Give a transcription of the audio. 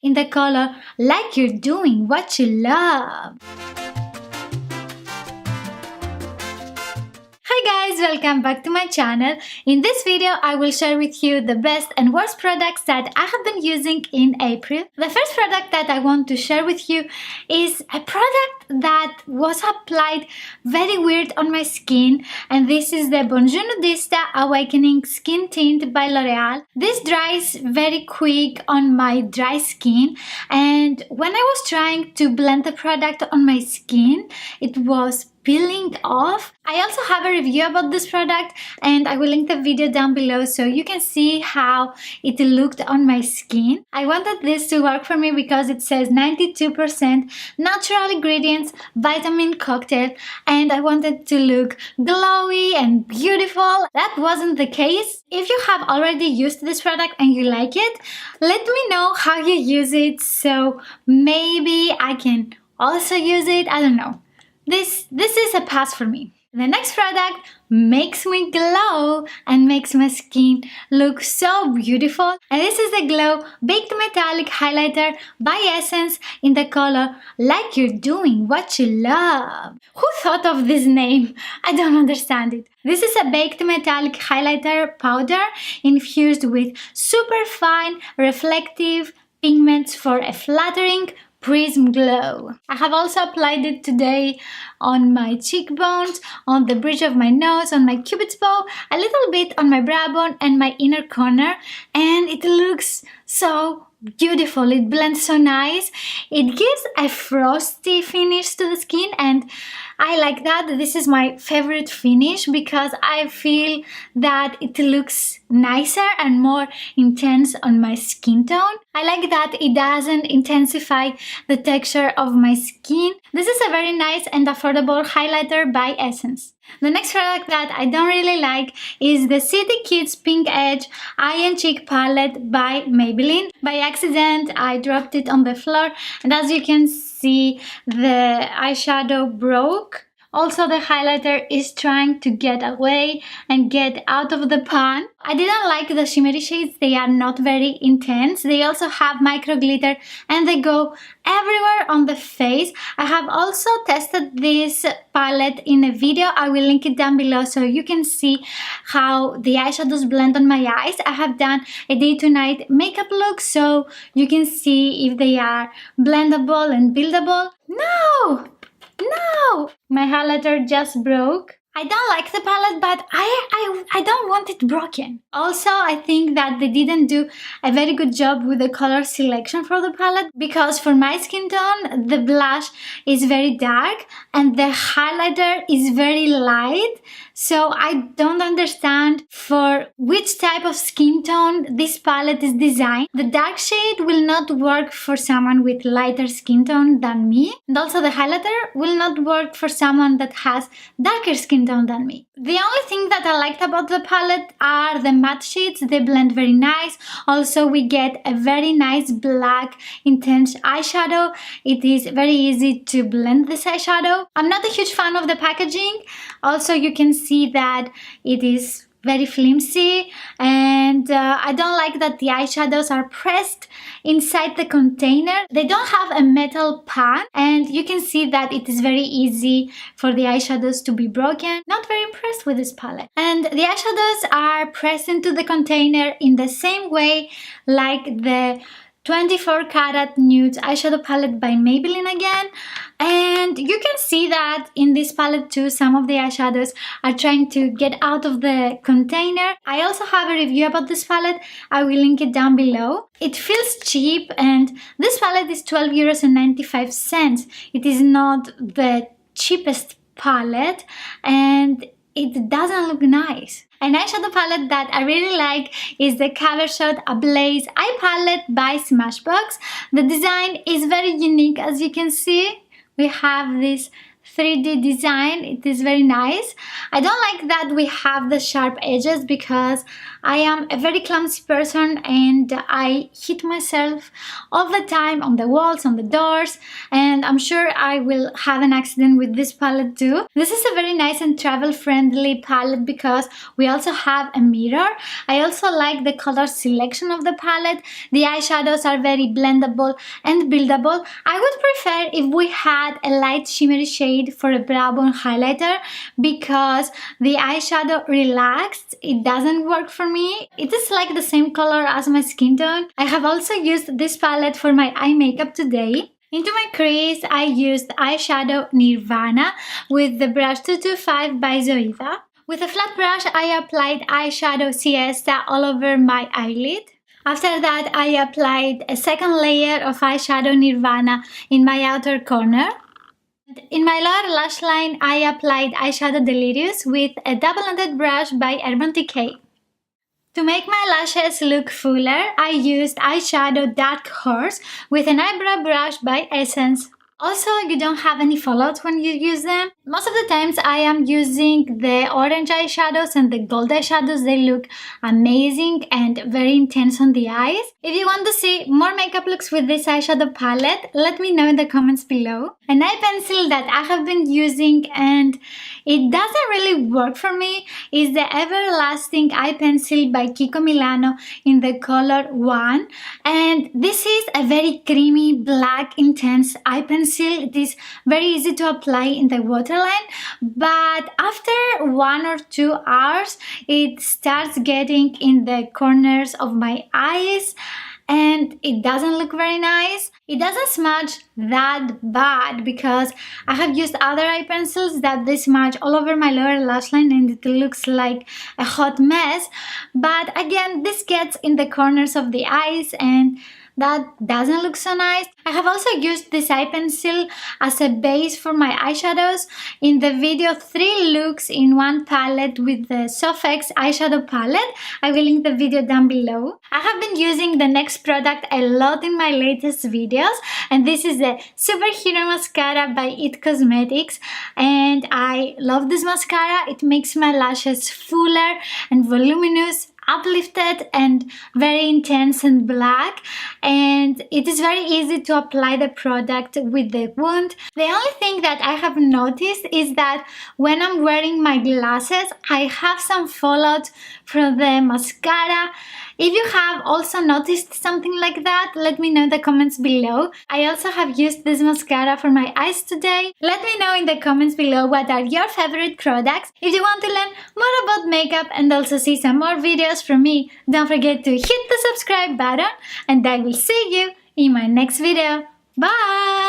in the color Like You're Doing What You Love. Hi guys, welcome back to my channel. In this video, I will share with you the best and worst products that I have been using in April. The first product that I want to share with you is a product that was applied very weird on my skin, and this is the Bonjour Nudista Awakening Skin Tint by L'Oreal. This dries very quick on my dry skin, and when I was trying to blend the product on my skin, it was peeling off. I also have a review about this product and I will link the video down below so you can see how it looked on my skin. I wanted this to work for me because it says 92% natural ingredients vitamin cocktail, and I wanted to look glowy and beautiful. That wasn't the case. If you have already used this product and you like it, let me know how you use it so maybe I can also use it. I don't know. This is a pass for me. The next product makes me glow and makes my skin look so beautiful. And this is the Glow Baked Metallic Highlighter by Essence in the color Like You're Doing What You Love. Who thought of this name? I don't understand it. This is a baked metallic highlighter powder infused with super fine reflective pigments for a flattering prism glow. I have also applied it today on my cheekbones, on the bridge of my nose, on my cupid's bow, a little bit on my brow bone and my inner corner, and it looks so beautiful. It blends so nice. It gives a frosty finish to the skin, and I like that. This is my favorite finish because I feel that it looks nicer and more intense on my skin tone. I like that it doesn't intensify the texture of my skin. This is a very nice and affordable highlighter by Essence. The next product that I don't really like is the City Kits Pink Edge Eye and Cheek Palette by Maybelline. By accident, I dropped it on the floor, and as you can see, the eyeshadow broke. Also, the highlighter is trying to get away and get out of the pan. I didn't like the shimmery shades. They are not very intense. They also have micro glitter and they go everywhere on the face. I have also tested this palette in a video. I will link it down below so you can see how the eyeshadows blend on my eyes. I have done a day to night makeup look so you can see if they are blendable and buildable. No! My highlighter just broke. I don't like the palette, but I don't want it broken. Also, I think that they didn't do a very good job with the color selection for the palette, because for my skin tone, the blush is very dark and the highlighter is very light. So I don't understand for which type of skin tone this palette is designed. The dark shade will not work for someone with lighter skin tone than me. And also the highlighter will not work for someone that has darker skin tone than me. The only thing that I liked about the palette are the matte shades. They blend very nice. Also, we get a very nice black intense eyeshadow. It is very easy to blend this eyeshadow. I'm not a huge fan of the packaging. Also, you can see that it is very flimsy, and I don't like that the eyeshadows are pressed inside the container. They don't have a metal pan, and you can see that it is very easy for the eyeshadows to be broken. Not very impressed with this palette. And the eyeshadows are pressed into the container in the same way like the 24 karat nudes eyeshadow palette by Maybelline again. And you can see that in this palette too, some of the eyeshadows are trying to get out of the container. I also have a review about this palette. I will link it down below. It feels cheap, and this palette is €12.95. It is not the cheapest palette, and it doesn't look nice. An eyeshadow palette that I really like is the Cover Shot Ablaze Eye Palette by Smashbox. The design is very unique, as you can see. We have this 3D design. It is very nice. I don't like that we have the sharp edges because I am a very clumsy person and I hit myself all the time on the walls, on the doors, and I'm sure I will have an accident with this palette too. This is a very nice and travel friendly palette because we also have a mirror. I also like the color selection of the palette. The eyeshadows are very blendable and buildable. I would prefer if we had a light shimmery shade for a brow bone highlighter because the eyeshadow relaxed. It doesn't work for me. It is like the same color as my skin tone. I have also used this palette for my eye makeup today. Into my crease, I used eyeshadow Nirvana with the brush 225 by Zoeva. With a flat brush, I applied eyeshadow Siesta all over my eyelid. After that, I applied a second layer of eyeshadow Nirvana in my outer corner. In my lower lash line, I applied eyeshadow Delirious with a double-ended brush by Urban Decay. To make my lashes look fuller, I used eyeshadow Dark Horse with an eyebrow brush by Essence. Also, you don't have any fallout when you use them. Most of the times I am using the orange eyeshadows and the gold eyeshadows. They look amazing and very intense on the eyes. If you want to see more makeup looks with this eyeshadow palette, let me know in the comments below. An eye pencil that I have been using and it doesn't really work for me is the Everlasting Eye Pencil by Kiko Milano in the color 1. And this is a very creamy, black, intense eye pencil. It is very easy to apply in the waterline, but after 1 or 2 hours, it starts getting in the corners of my eyes and it doesn't look very nice. It doesn't smudge that bad because I have used other eye pencils that they smudge all over my lower lash line and it looks like a hot mess. But again, this gets in the corners of the eyes and that doesn't look so nice. I have also used this eye pencil as a base for my eyeshadows. In the video 3 looks in one palette with the Soph eyeshadow palette. I will link the video down below. I have been using the next product a lot in my latest videos and this is the Superhero Mascara by It Cosmetics and I love this mascara. It makes my lashes fuller and voluminous, uplifted and very intense and black, and it is very easy to apply the product with the wand. The only thing that I have noticed is that when I'm wearing my glasses I have some fallout from the mascara. If you have also noticed something like that, let me know in the comments below. I also have used this mascara for my eyes today. Let me know in the comments below what are your favorite products. If you want to learn more about makeup and also see some more videos from me, don't forget to hit the subscribe button and I will see you in my next video. Bye!